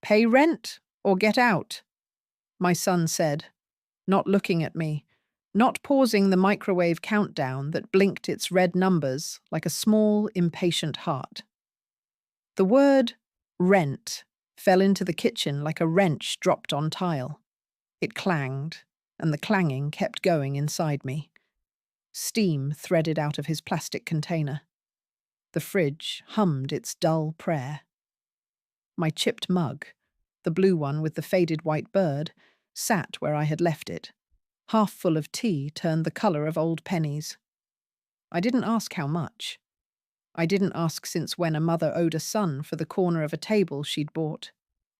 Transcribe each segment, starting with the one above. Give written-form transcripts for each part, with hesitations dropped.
Pay rent or get out, my son said, not looking at me, not pausing the microwave countdown that blinked its red numbers like a small, impatient heart. The word rent fell into the kitchen like a wrench dropped on tile. It clanged, and the clanging kept going inside me. Steam threaded out of his plastic container. The fridge hummed its dull prayer. My chipped mug, the blue one with the faded white bird, sat where I had left it, half full of tea turned the colour of old pennies. I didn't ask how much. I didn't ask since when a mother owed a son for the corner of a table she'd bought,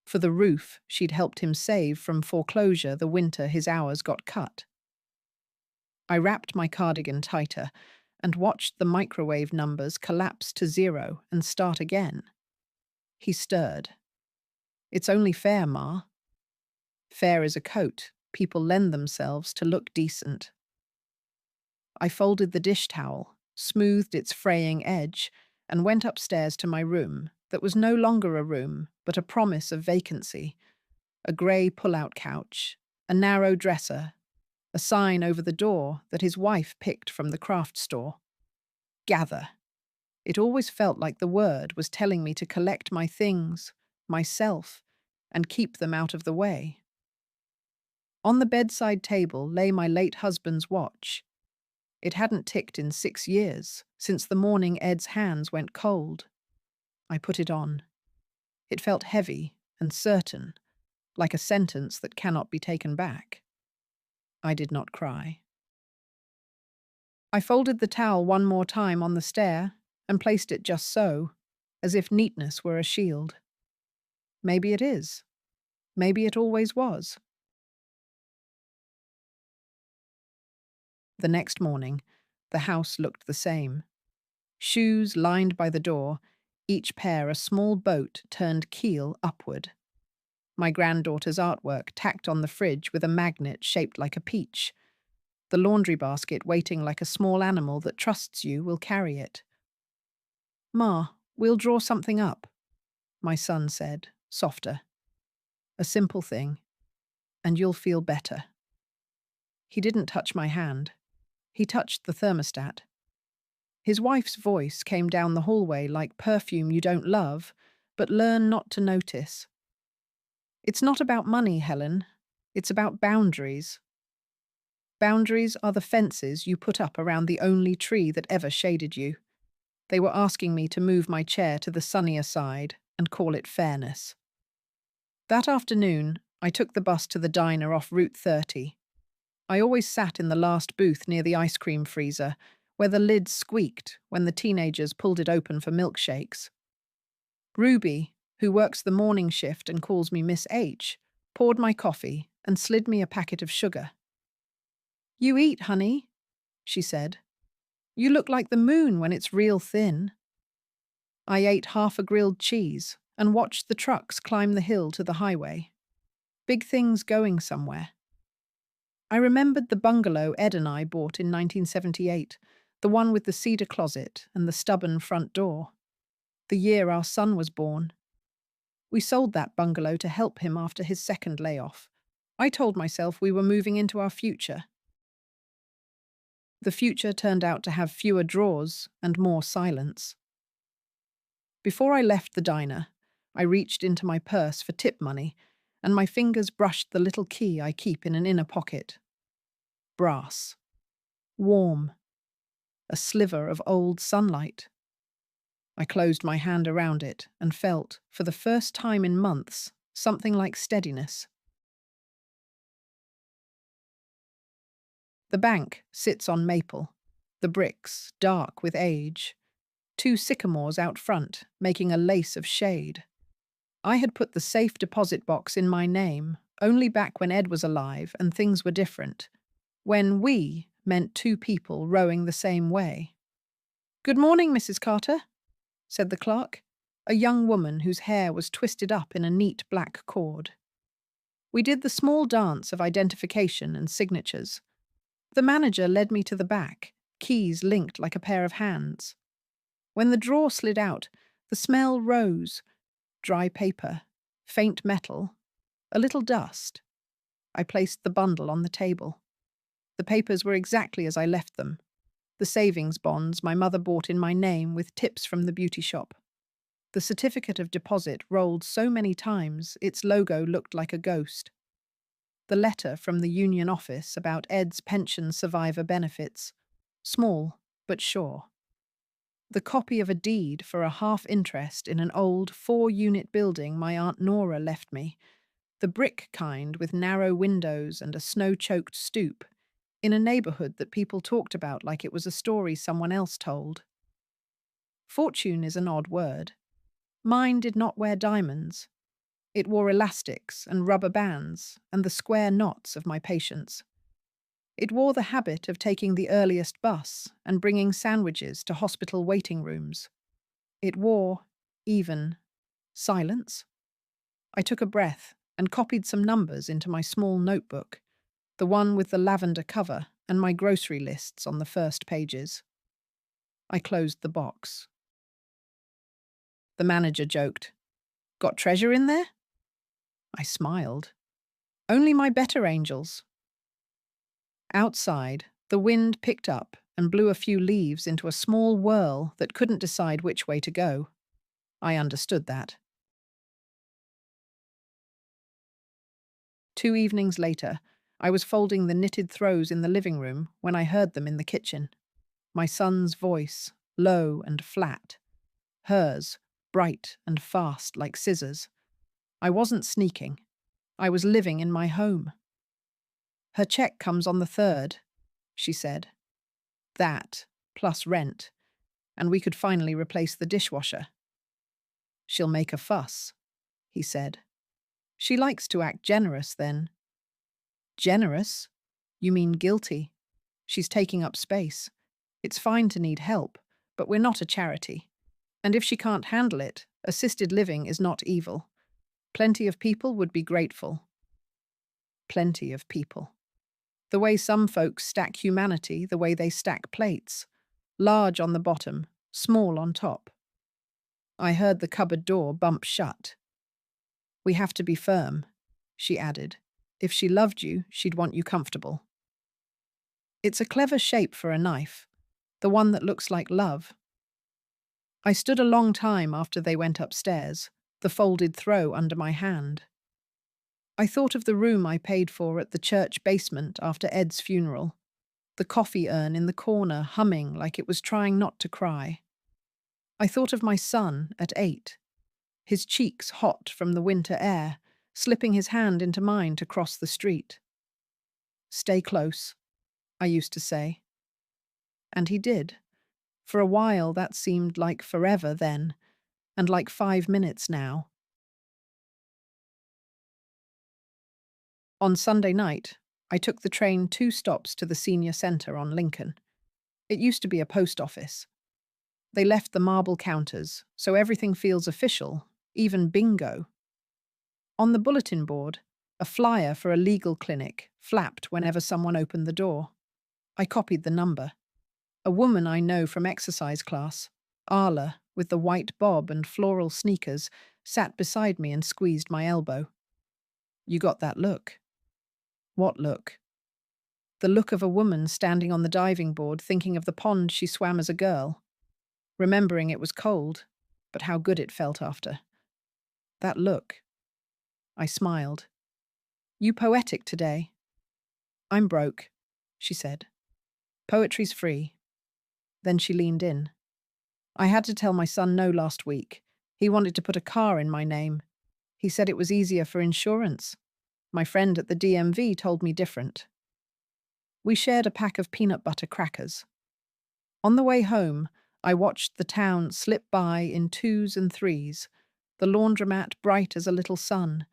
for the roof she'd helped him save from foreclosure the winter his hours got cut. I wrapped my cardigan tighter and watched the microwave numbers collapse to 0 and start again. He stirred. It's only fair, Ma. Fair is a coat people lend themselves to look decent. I folded the dish towel, smoothed its fraying edge, and went upstairs to my room that was no longer a room, but a promise of vacancy. A grey pull-out couch, a narrow dresser, a sign over the door that his wife picked from the craft store. Gather. It always felt like the word was telling me to collect my things, myself, and keep them out of the way. On the bedside table lay my late husband's watch. It hadn't ticked in 6 years, since the morning Ed's hands went cold. I put it on. It felt heavy and certain, like a sentence that cannot be taken back. I did not cry. I folded the towel one more time on the stair and placed it just so, as if neatness were a shield. Maybe it is. Maybe it always was. The next morning, the house looked the same. Shoes lined by the door, each pair a small boat turned keel upward. My granddaughter's artwork tacked on the fridge with a magnet shaped like a peach. The laundry basket waiting like a small animal that trusts you will carry it. Ma, we'll draw something up, my son said, softer. A simple thing, and you'll feel better. He didn't touch my hand. He touched the thermostat. His wife's voice came down the hallway like perfume you don't love, but learn not to notice. It's not about money, Helen. It's about boundaries. Boundaries are the fences you put up around the only tree that ever shaded you. They were asking me to move my chair to the sunnier side and call it fairness. That afternoon, I took the bus to the diner off Route 30. I always sat in the last booth near the ice cream freezer, where the lid squeaked when the teenagers pulled it open for milkshakes. Ruby, who works the morning shift and calls me Miss H, poured my coffee and slid me a packet of sugar. "You eat, honey," she said. "You look like the moon when it's real thin." I ate half a grilled cheese and watched the trucks climb the hill to the highway. Big things going somewhere. I remembered the bungalow Ed and I bought in 1978, the one with the cedar closet and the stubborn front door. The year our son was born. We sold that bungalow to help him after his second layoff. I told myself we were moving into our future. The future turned out to have fewer drawers and more silence. Before I left the diner, I reached into my purse for tip money, and my fingers brushed the little key I keep in an inner pocket. Brass. Warm. A sliver of old sunlight. I closed my hand around it and felt, for the first time in months, something like steadiness. The bank sits on Maple, the bricks dark with age. 2 sycamores out front, making a lace of shade. I had put the safe deposit box in my name, only back when Ed was alive and things were different. When we meant 2 people rowing the same way. "Good morning, Mrs. Carter," said the clerk, a young woman whose hair was twisted up in a neat black cord. We did the small dance of identification and signatures. The manager led me to the back, keys linked like a pair of hands. When the drawer slid out, the smell rose. Dry paper, Faint metal, a little dust. I placed the bundle on the table. The papers were exactly as I left them. The savings bonds my mother bought in my name with tips from the beauty shop. The certificate of deposit rolled so many times its logo looked like a ghost. The letter from the union office about Ed's pension survivor benefits. Small, but sure. The copy of a deed for a half-interest in an old 4-unit building my Aunt Nora left me, the brick kind with narrow windows and a snow-choked stoop, in a neighborhood that people talked about like it was a story someone else told. Fortune is an odd word. Mine did not wear diamonds. It wore elastics and rubber bands and the square knots of my patience. It wore the habit of taking the earliest bus and bringing sandwiches to hospital waiting rooms. It wore, even, silence. I took a breath and copied some numbers into my small notebook, the one with the lavender cover and my grocery lists on the first pages. I closed the box. The manager joked, "Got treasure in there?" I smiled. "Only my better angels." Outside, the wind picked up and blew a few leaves into a small whirl that couldn't decide which way to go. I understood that. 2 evenings later, I was folding the knitted throws in the living room when I heard them in the kitchen. My son's voice, low and flat. Hers, bright and fast like scissors. I wasn't sneaking. I was living in my home. "Her check comes on the 3rd, she said. That, plus rent, and we could finally replace the dishwasher. "She'll make a fuss," he said. "She likes to act generous then." "Generous? You mean guilty. She's taking up space. It's fine to need help, but we're not a charity. And if she can't handle it, assisted living is not evil. Plenty of people would be grateful." Plenty of people. The way some folks stack humanity, the way they stack plates. Large on the bottom, small on top. I heard the cupboard door bump shut. "We have to be firm," she added. "If she loved you, she'd want you comfortable." It's a clever shape for a knife, the one that looks like love. I stood a long time after they went upstairs, the folded throw under my hand. I thought of the room I paid for at the church basement after Ed's funeral, the coffee urn in the corner humming like it was trying not to cry. I thought of my son at 8, his cheeks hot from the winter air, slipping his hand into mine to cross the street. "Stay close," I used to say. And he did. For a while that seemed like forever then, and like 5 minutes now. On Sunday night, I took the train 2 stops to the senior centre on Lincoln. It used to be a post office. They left the marble counters, so everything feels official, even bingo. On the bulletin board, a flyer for a legal clinic flapped whenever someone opened the door. I copied the number. A woman I know from exercise class, Arla, with the white bob and floral sneakers, sat beside me and squeezed my elbow. "You got that look." "What look?" "The look of a woman standing on the diving board thinking of the pond she swam as a girl. Remembering it was cold, but how good it felt after. That look." I smiled. "You poetic today." "I'm broke," she said. "Poetry's free." Then she leaned in. "I had to tell my son no last week. He wanted to put a car in my name. He said it was easier for insurance. My friend at the DMV told me different." We shared a pack of peanut butter crackers. On the way home, I watched the town slip by in 2s and 3s, the laundromat bright as a little sun,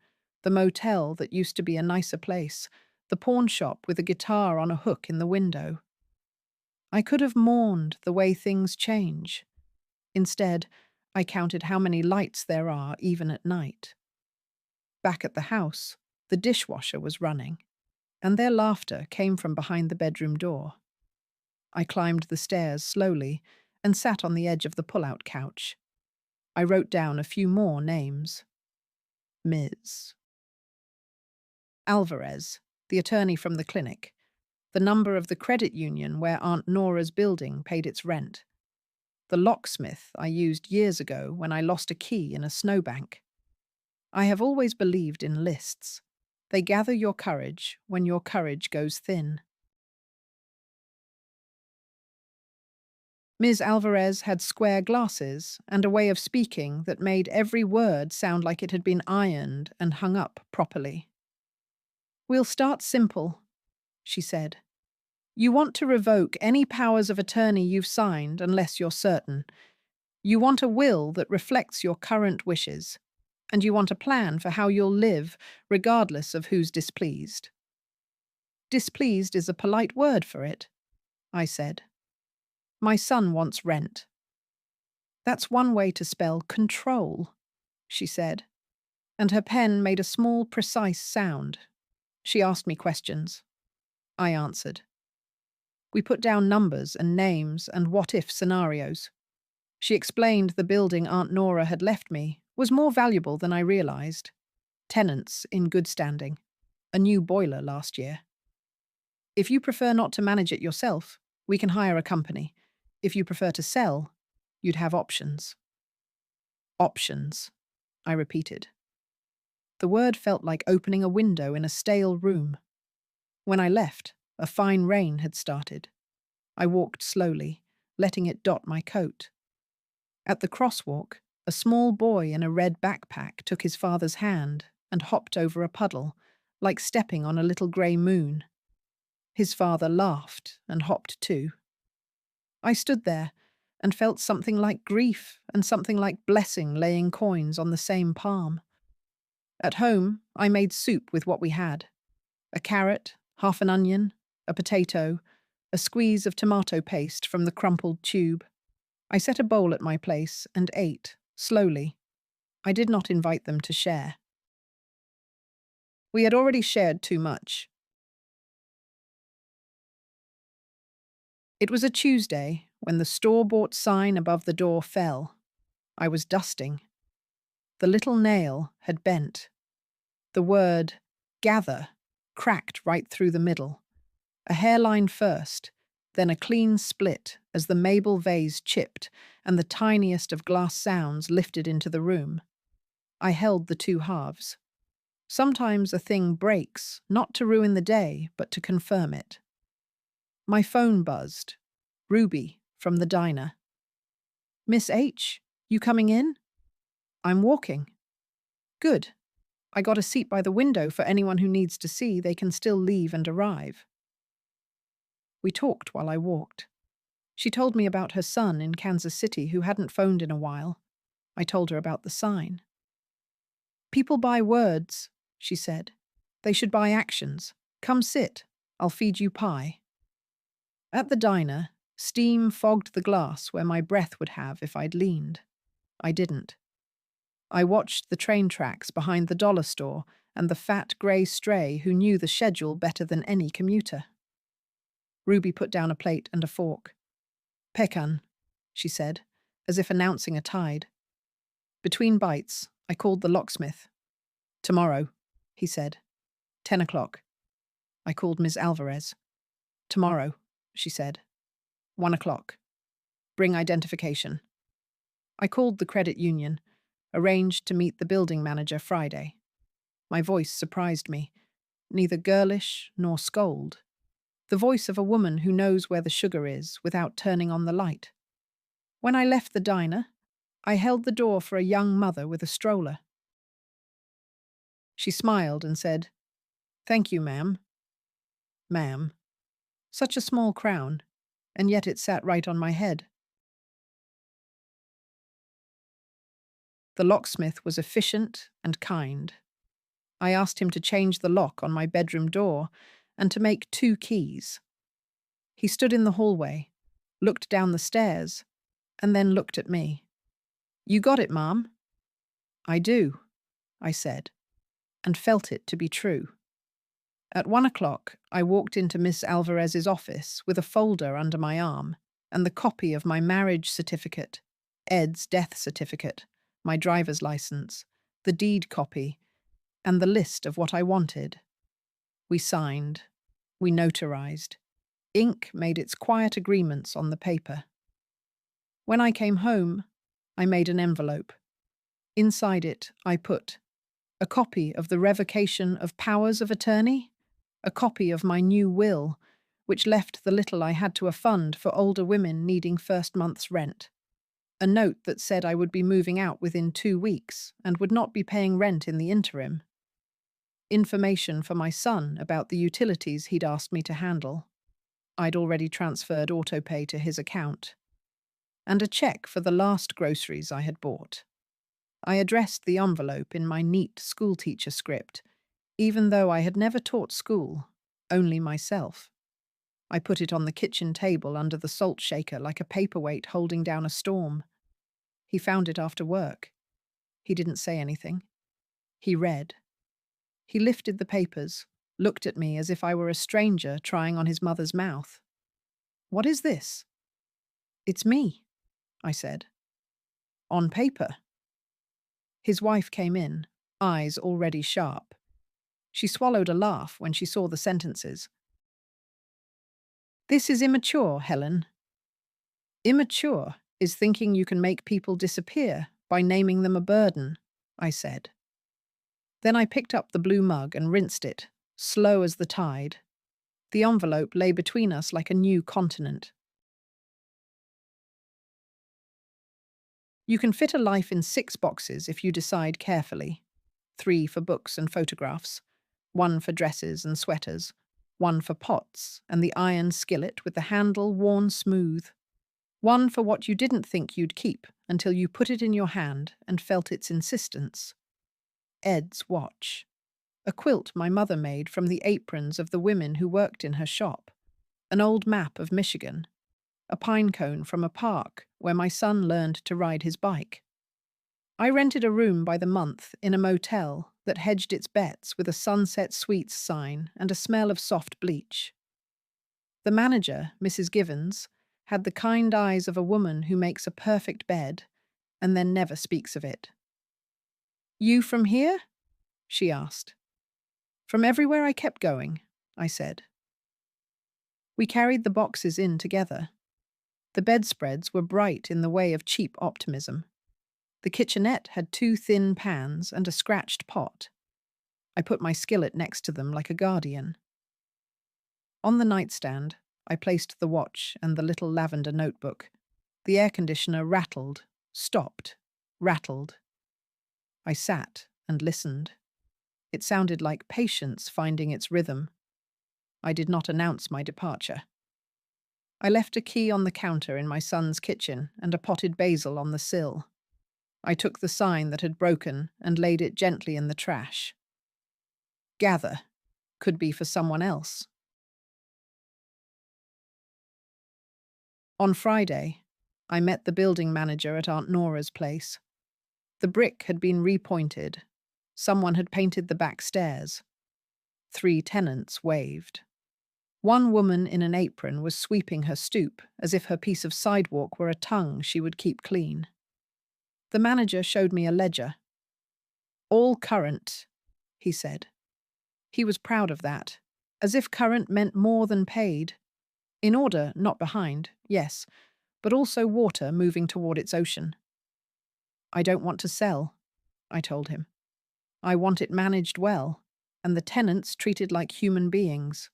the motel that used to be a nicer place, the pawn shop with a guitar on a hook in the window. I could have mourned the way things change. Instead, I counted how many lights there are even at night. Back at the house, the dishwasher was running, and their laughter came from behind the bedroom door. I climbed the stairs slowly and sat on the edge of the pull-out couch. I wrote down a few more names. Ms. Alvarez, the attorney from the clinic, the number of the credit union where Aunt Nora's building paid its rent, the locksmith I used years ago when I lost a key in a snowbank. I have always believed in lists. They gather your courage when your courage goes thin. Ms. Alvarez had square glasses and a way of speaking that made every word sound like it had been ironed and hung up properly. "We'll start simple," she said. "You want to revoke any powers of attorney you've signed unless you're certain. You want a will that reflects your current wishes. And you want a plan for how you'll live regardless of who's displeased." "Displeased is a polite word for it," I said. "My son wants rent." "That's one way to spell control," she said, and her pen made a small, precise sound. She asked me questions. I answered. We put down numbers and names and what-if scenarios. She explained the building Aunt Nora had left me was more valuable than I realized. Tenants in good standing. A new boiler last year. "If you prefer not to manage it yourself, we can hire a company. If you prefer to sell, you'd have options." Options, I repeated. The word felt like opening a window in a stale room. When I left, a fine rain had started. I walked slowly, letting it dot my coat. At the crosswalk, a small boy in a red backpack took his father's hand and hopped over a puddle, like stepping on a little grey moon. His father laughed and hopped too. I stood there and felt something like grief and something like blessing laying coins on the same palm. At home, I made soup with what we had. A carrot, half an onion, a potato, a squeeze of tomato paste from the crumpled tube. I set a bowl at my place and ate, slowly. I did not invite them to share. We had already shared too much. It was a Tuesday when the store-bought sign above the door fell. I was dusting. The little nail had bent. The word, gather, cracked right through the middle. A hairline first, then a clean split as the Mabel vase chipped and the tiniest of glass sounds lifted into the room. I held the two halves. Sometimes a thing breaks, not to ruin the day, but to confirm it. My phone buzzed. Ruby, from the diner. "Miss H, you coming in?" "I'm walking." "Good. I got a seat by the window for anyone who needs to see they can still leave and arrive." We talked while I walked. She told me about her son in Kansas City who hadn't phoned in a while. I told her about the sign. "People buy words," she said. "They should buy actions. Come sit. I'll feed you pie." At the diner, steam fogged the glass where my breath would have if I'd leaned. I didn't. I watched the train tracks behind the dollar store and the fat grey stray who knew the schedule better than any commuter. Ruby put down a plate and a fork. "Pecan," she said, as if announcing a tide. Between bites, I called the locksmith. "Tomorrow," he said. 10 o'clock. I called Ms. Alvarez. "Tomorrow," she said. 1 o'clock. "Bring identification." I called the credit union, arranged to meet the building manager Friday. My voice surprised me, neither girlish nor scold. The voice of a woman who knows where the sugar is without turning on the light. When I left the diner, I held the door for a young mother with a stroller. She smiled and said, "Thank you, ma'am." Ma'am. Such a small crown, and yet it sat right on my head. The locksmith was efficient and kind. I asked him to change the lock on my bedroom door and to make 2 keys. He stood in the hallway, looked down the stairs, and then looked at me. "You got it, Ma'am?" "I do," I said, and felt it to be true. At 1 o'clock, I walked into Miss Alvarez's office with a folder under my arm and the copy of my marriage certificate, Ed's death certificate, my driver's license, the deed copy, and the list of what I wanted. We signed. We notarized. Ink made its quiet agreements on the paper. When I came home, I made an envelope. Inside it, I put a copy of the revocation of powers of attorney, a copy of my new will, which left the little I had to a fund for older women needing first month's rent, a note that said I would be moving out within 2 weeks and would not be paying rent in the interim, information for my son about the utilities he'd asked me to handle. I'd already transferred autopay to his account, and a check for the last groceries I had bought. I addressed the envelope in my neat schoolteacher script, even though I had never taught school, only myself. I put it on the kitchen table under the salt shaker like a paperweight holding down a storm. He found it after work. He didn't say anything. He read. He lifted the papers, looked at me as if I were a stranger trying on his mother's mouth. "What is this?" "It's me," I said. "On paper." His wife came in, eyes already sharp. She swallowed a laugh when she saw the sentences. "This is immature, Helen." "Immature is thinking you can make people disappear by naming them a burden," I said. Then I picked up the blue mug and rinsed it, slow as the tide. The envelope lay between us like a new continent. You can fit a life in 6 boxes if you decide carefully. 3 for books and photographs, 1 for dresses and sweaters, 1 for pots and the iron skillet with the handle worn smooth, 1 for what you didn't think you'd keep until you put it in your hand and felt its insistence. Ed's watch. A quilt my mother made from the aprons of the women who worked in her shop. An old map of Michigan. A pine cone from a park where my son learned to ride his bike. I rented a room by the month in a motel that hedged its bets with a Sunset Suites sign and a smell of soft bleach. The manager, Mrs. Givens, had the kind eyes of a woman who makes a perfect bed and then never speaks of it. "You from here?" she asked. "From everywhere I kept going," I said. We carried the boxes in together. The bedspreads were bright in the way of cheap optimism. The kitchenette had 2 thin pans and a scratched pot. I put my skillet next to them like a guardian. On the nightstand, I placed the watch and the little lavender notebook. The air conditioner rattled, stopped, rattled. I sat and listened. It sounded like patience finding its rhythm. I did not announce my departure. I left a key on the counter in my son's kitchen and a potted basil on the sill. I took the sign that had broken and laid it gently in the trash. Gather could be for someone else. On Friday, I met the building manager at Aunt Nora's place. The brick had been repointed. Someone had painted the back stairs. 3 tenants waved. One woman in an apron was sweeping her stoop as if her piece of sidewalk were a tongue she would keep clean. The manager showed me a ledger. "All current," he said. He was proud of that, as if current meant more than paid. In order, not behind, yes, but also water moving toward its ocean. "I don't want to sell," I told him. "I want it managed well, and the tenants treated like human beings."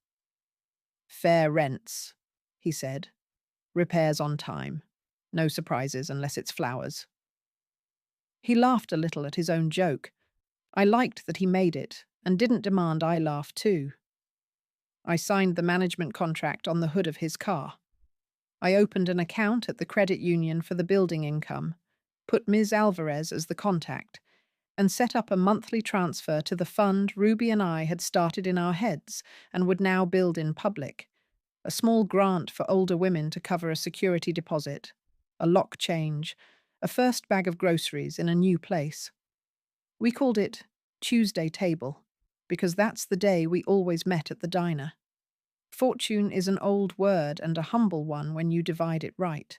"Fair rents," he said. "Repairs on time. No surprises unless it's flowers." He laughed a little at his own joke. I liked that he made it, and didn't demand I laugh too. I signed the management contract on the hood of his car. I opened an account at the credit union for the building income, put Ms. Alvarez as the contact, and set up a monthly transfer to the fund Ruby and I had started in our heads and would now build in public. A small grant for older women to cover a security deposit, a lock change, a first bag of groceries in a new place. We called it Tuesday Table, because that's the day we always met at the diner. Fortune is an old word and a humble one when you divide it right.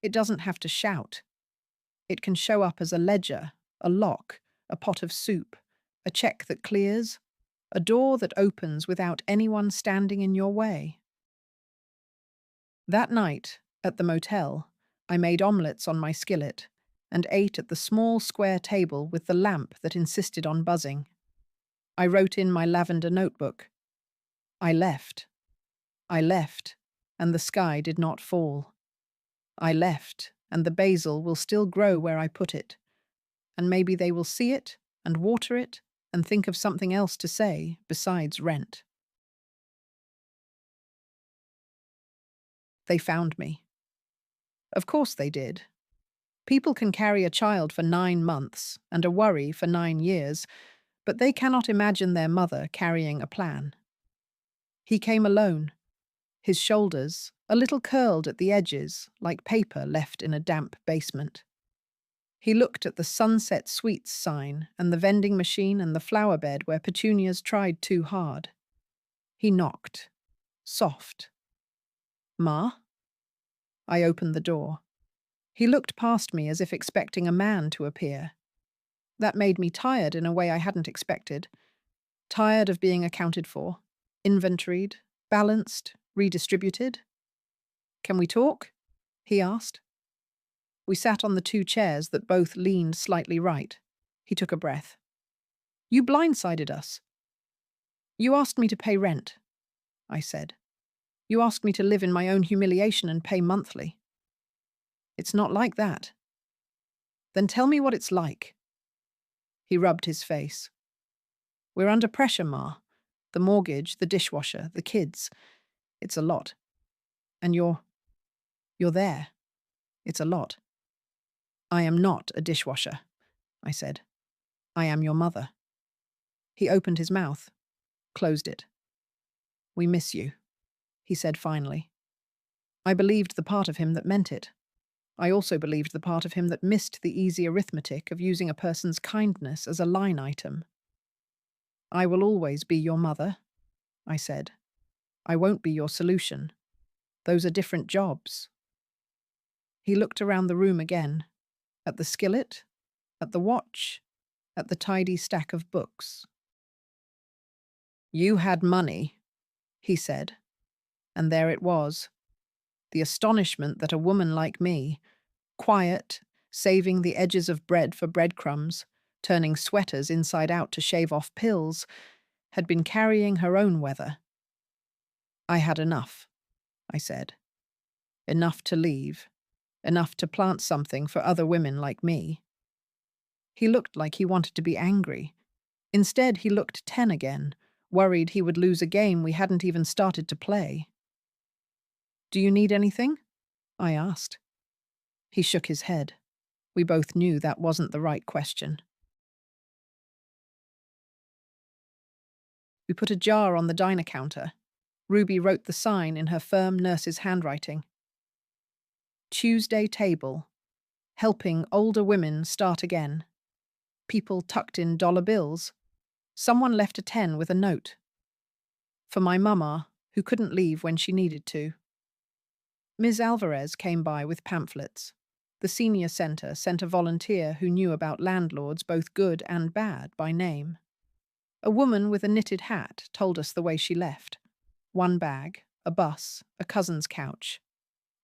It doesn't have to shout. It can show up as a ledger, a lock, a pot of soup, a check that clears, a door that opens without anyone standing in your way. That night, at the motel, I made omelettes on my skillet and ate at the small square table with the lamp that insisted on buzzing. I wrote in my lavender notebook, I left, and the sky did not fall. I left, and the basil will still grow where I put it, and maybe they will see it and water it and think of something else to say besides rent. They found me. Of course they did. People can carry a child for 9 months and a worry for 9 years, but they cannot imagine their mother carrying a plan. He came alone, his shoulders a little curled at the edges like paper left in a damp basement. He looked at the Sunset Sweets sign and the vending machine and the flower bed where petunias tried too hard. He knocked. Soft. Ma? I opened the door. He looked past me as if expecting a man to appear. That made me tired in a way I hadn't expected. Tired of being accounted for, inventoried, balanced, redistributed. Can we talk? He asked. We sat on the 2 chairs that both leaned slightly right. He took a breath. You blindsided us. You asked me to pay rent, I said. You asked me to live in my own humiliation and pay monthly. It's not like that. Then tell me what it's like. He rubbed his face. We're under pressure, Ma. The mortgage, the dishwasher, the kids. It's a lot. And you're there. It's a lot. I am not a dishwasher, I said. I am your mother. He opened his mouth, closed it. We miss you, he said finally. I believed the part of him that meant it. I also believed the part of him that missed the easy arithmetic of using a person's kindness as a line item. I will always be your mother, I said. I won't be your solution. Those are different jobs. He looked around the room again, at the skillet, at the watch, at the tidy stack of books. You had money, he said, and there it was. The astonishment that a woman like me, quiet, saving the edges of bread for breadcrumbs, turning sweaters inside out to shave off pills, had been carrying her own weather. I had enough, I said. Enough to leave. Enough to plant something for other women like me. He looked like he wanted to be angry. Instead, he looked 10 again, worried he would lose a game we hadn't even started to play. Do you need anything? I asked. He shook his head. We both knew that wasn't the right question. We put a jar on the diner counter. Ruby wrote the sign in her firm nurse's handwriting. Tuesday table. Helping older women start again. People tucked in dollar bills. Someone left a 10 with a note. For my mama, who couldn't leave when she needed to. Ms. Alvarez came by with pamphlets. The senior centre sent a volunteer who knew about landlords both good and bad by name. A woman with a knitted hat told us the way she left. 1 bag, a bus, a cousin's couch.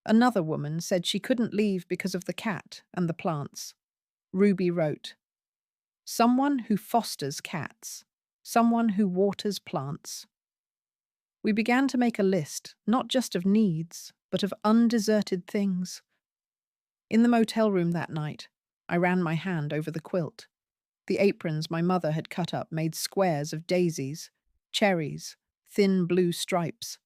Another woman said she couldn't leave because of the cat and the plants. Ruby wrote, someone who fosters cats, someone who waters plants. We began to make a list, not just of needs, but of undeserted things. In the motel room that night, I ran my hand over the quilt. The aprons my mother had cut up made squares of daisies, cherries, thin blue stripes.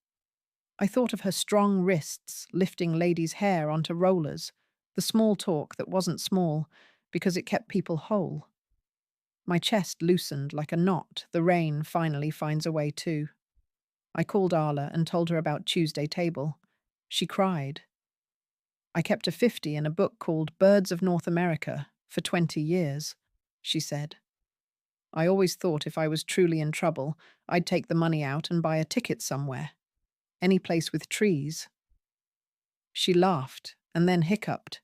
I thought of her strong wrists lifting ladies' hair onto rollers, the small talk that wasn't small because it kept people whole. My chest loosened like a knot the rain finally finds a way to. I called Arla and told her about Tuesday table. She cried. I kept a 50 in a book called Birds of North America for 20 years, she said. I always thought if I was truly in trouble, I'd take the money out and buy a ticket somewhere. Any place with trees. She laughed and then hiccuped.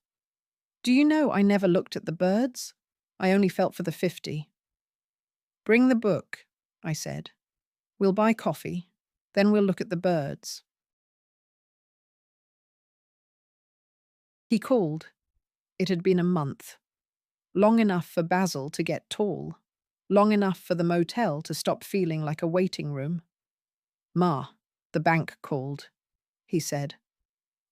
Do you know I never looked at the birds? I only felt for the 50. Bring the book, I said. We'll buy coffee, then we'll look at the birds. He called. It had been a month. Long enough for Basil to get tall. Long enough for the motel to stop feeling like a waiting room. Ma, the bank called, he said.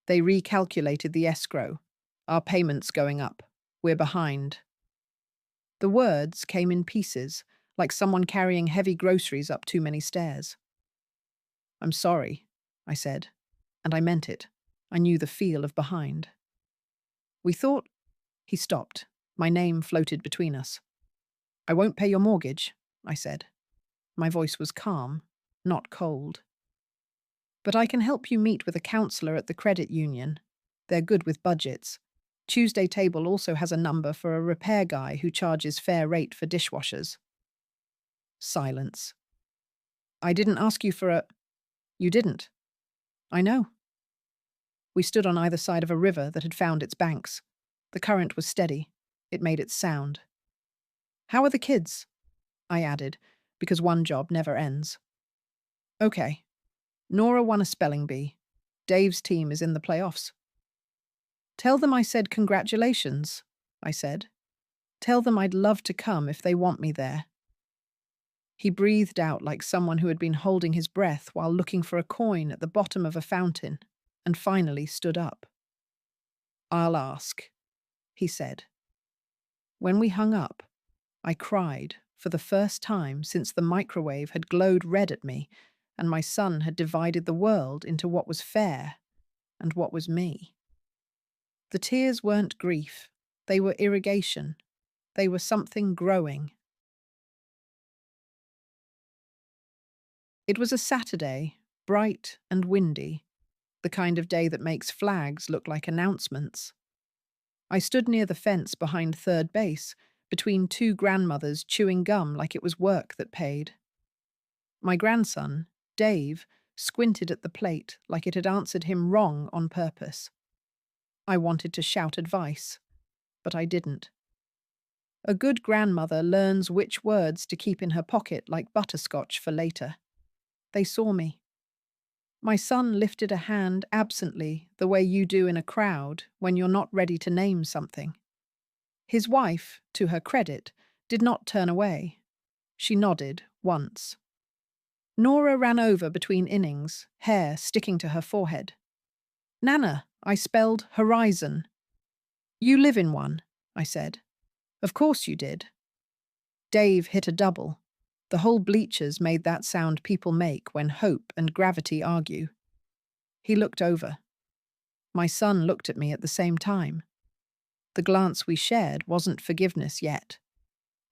They recalculated the escrow. Our payment's going up. We're behind. The words came in pieces, like someone carrying heavy groceries up too many stairs. I'm sorry, I said, and I meant it. I knew the feel of behind. We thought... He stopped. My name floated between us. I won't pay your mortgage, I said. My voice was calm, not cold. But I can help you meet with a counsellor at the credit union. They're good with budgets. Tuesday Table also has a number for a repair guy who charges fair rate for dishwashers. Silence. I didn't ask you for a... You didn't. I know. We stood on either side of a river that had found its banks. The current was steady. It made its sound. How are the kids? I added, because one job never ends. Okay. Nora won a spelling bee. Dave's team is in the playoffs. Tell them I said congratulations, I said. Tell them I'd love to come if they want me there. He breathed out like someone who had been holding his breath while looking for a coin at the bottom of a fountain, and finally stood up. I'll ask, he said. When we hung up, I cried for the first time since the microwave had glowed red at me and my son had divided the world into what was fair and what was me. The tears weren't grief. They were irrigation. They were something growing. It was a Saturday, bright and windy, the kind of day that makes flags look like announcements. I stood near the fence behind third base, between two grandmothers chewing gum like it was work that paid. My grandson, Dave, squinted at the plate like it had answered him wrong on purpose. I wanted to shout advice, but I didn't. A good grandmother learns which words to keep in her pocket like butterscotch for later. They saw me. My son lifted a hand absently, the way you do in a crowd when you're not ready to name something. His wife, to her credit, did not turn away. She nodded once. Nora ran over between innings, hair sticking to her forehead. Nana, I spelled horizon. You live in one, I said. Of course you did. Dave hit a double. The whole bleachers made that sound people make when hope and gravity argue. He looked over. My son looked at me at the same time. The glance we shared wasn't forgiveness yet.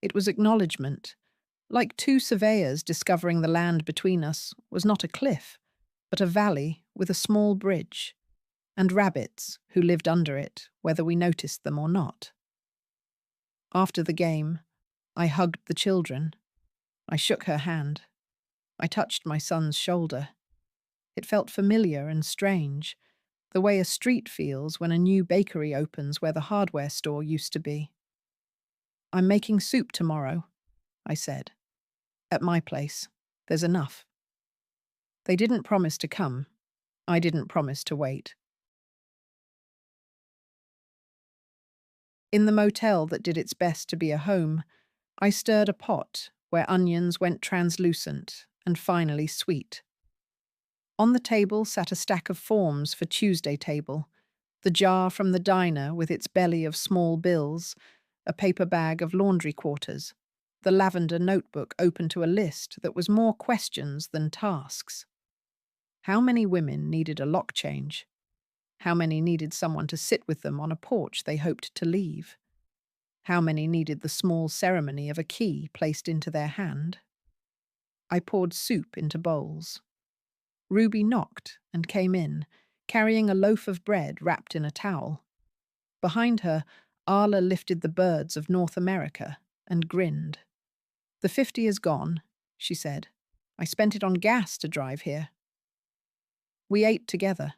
It was acknowledgement. Like two surveyors discovering the land between us was not a cliff, but a valley with a small bridge, and rabbits who lived under it, whether we noticed them or not. After the game, I hugged the children. I shook her hand. I touched my son's shoulder. It felt familiar and strange, the way a street feels when a new bakery opens where the hardware store used to be. I'm making soup tomorrow, I said. At my place. There's enough. They didn't promise to come. I didn't promise to wait. In the motel that did its best to be a home, I stirred a pot where onions went translucent and finally sweet. On the table sat a stack of forms for Tuesday Table, the jar from the diner with its belly of small bills, a paper bag of laundry quarters, the lavender notebook open to a list that was more questions than tasks. How many women needed a lock change? How many needed someone to sit with them on a porch they hoped to leave? How many needed the small ceremony of a key placed into their hand? I poured soup into bowls. Ruby knocked and came in, carrying a loaf of bread wrapped in a towel. Behind her, Arla lifted the birds of North America and grinned. The 50 is gone, she said. I spent it on gas to drive here. We ate together,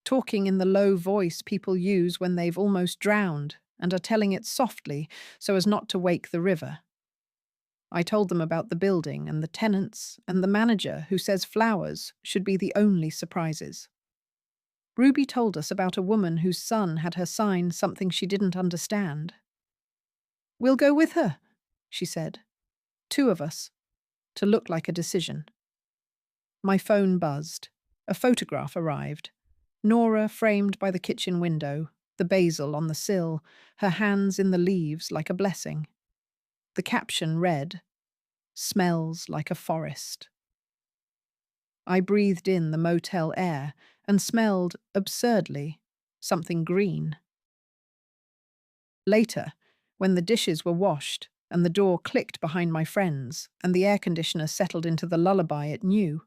talking in the low voice people use when they've almost drowned and are telling it softly so as not to wake the river. I told them about the building and the tenants and the manager who says flowers should be the only surprises. Ruby told us about a woman whose son had her sign something she didn't understand. "We'll go with her," she said. Two of us, to look like a decision. My phone buzzed. A photograph arrived. Nora framed by the kitchen window, the basil on the sill, her hands in the leaves like a blessing. The caption read, "Smells like a forest." I breathed in the motel air and smelled, absurdly, something green. Later, when the dishes were washed and the door clicked behind my friends and the air conditioner settled into the lullaby it knew,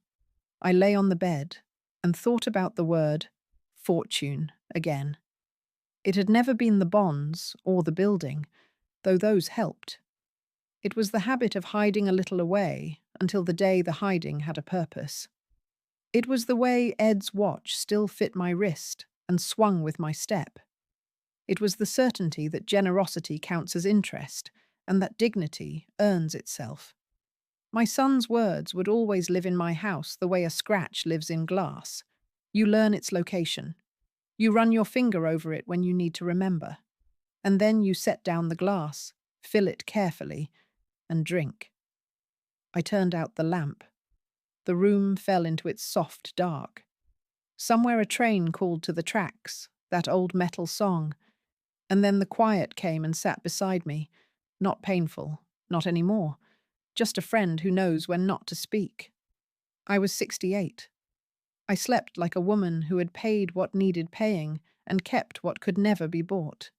I lay on the bed and thought about the word fortune again. It had never been the bonds or the building, though those helped. It was the habit of hiding a little away until the day the hiding had a purpose. It was the way Ed's watch still fit my wrist and swung with my step. It was the certainty that generosity counts as interest and that dignity earns itself. My son's words would always live in my house the way a scratch lives in glass. You learn its location. You run your finger over it when you need to remember. And then you set down the glass, fill it carefully, and drink. I turned out the lamp. The room fell into its soft dark. Somewhere a train called to the tracks, that old metal song. And then the quiet came and sat beside me. Not painful, not any more. Just a friend who knows when not to speak. I was 68. I slept like a woman who had paid what needed paying and kept what could never be bought.